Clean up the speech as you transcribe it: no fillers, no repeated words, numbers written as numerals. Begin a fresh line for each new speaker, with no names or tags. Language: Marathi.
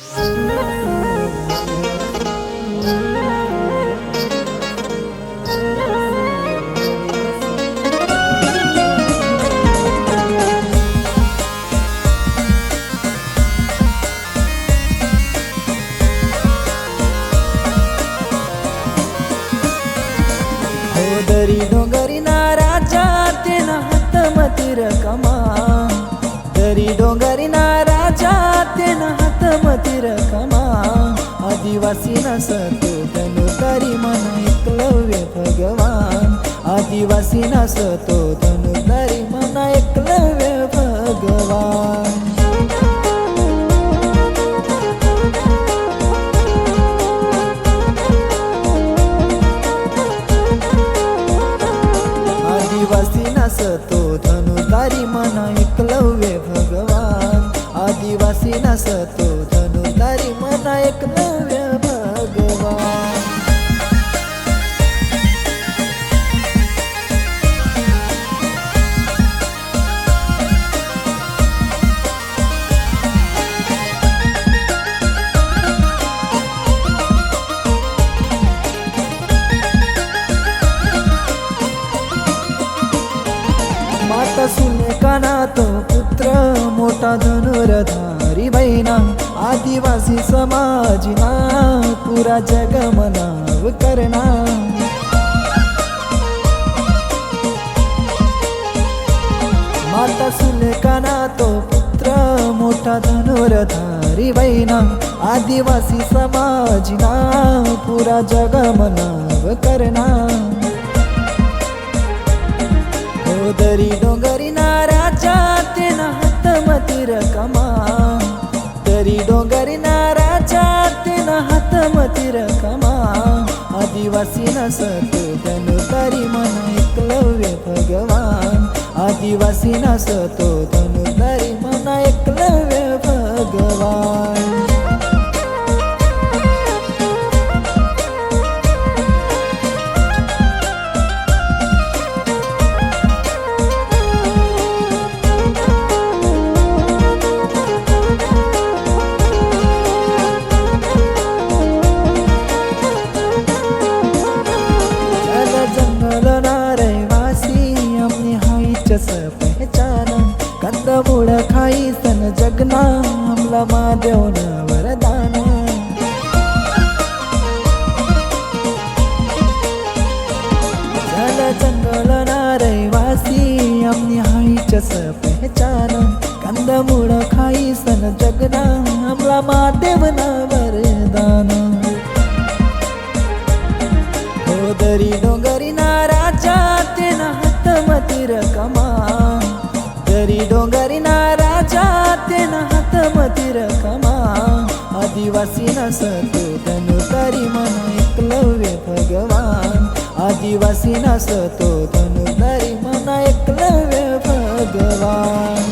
दरी डोंगरी ना राजा तेना हातमती रकमा, दरी डोंगरी ना राजा तेना हातमती रकमा. आदिवासी नसतो धनु तरी मन एकलव्य भगवान, आदिवासी नसतो धनु तरी मन एकलव्य भगवान. आदिवासी नसतो धनुधारी मन एकलव्य भगवान, आदिवासी नसतो धनुधारी मन एकलव्य भगवान. माता सुनेकाना तो पुत्र मोठा धनुर्धारी बहिणा, आदिवासी समाजना पुरा जग मनाव करना. माता सुनेकाना तो पुत्र मोठा धनुर्धारी बहिणा, आदिवासी समाजना पुरा जग मनाव करना. दरी डोंगरी ना राजा तेना हातमती रकमा, दरी डोंगरी ना राजा तेना हातमती रकमा. आदिवासी नसतो धनु तरी मन एकलव्य भगवान, आदिवासी नसतो धनु तरी मन एकलव्य भगवान. पहचान कंदमूळ खाई सन जगना, हमला महादेवन वरदान. जल जंगल ना रहिवासी आम्ही हाईचस पहचान, कंदमूळ खाई सन जगना, हमला महादेवन वरदान. हो दरी डोंगरी ना राजा तेना हातमती रकमा, दरी डोंगरी ना राजा तेना हातमती रकमा. आदिवासी नसतो धनु तरी मन एकलव्य भगवान, आदिवासी नसतो धनु तरी मन एकलव्य भगवान.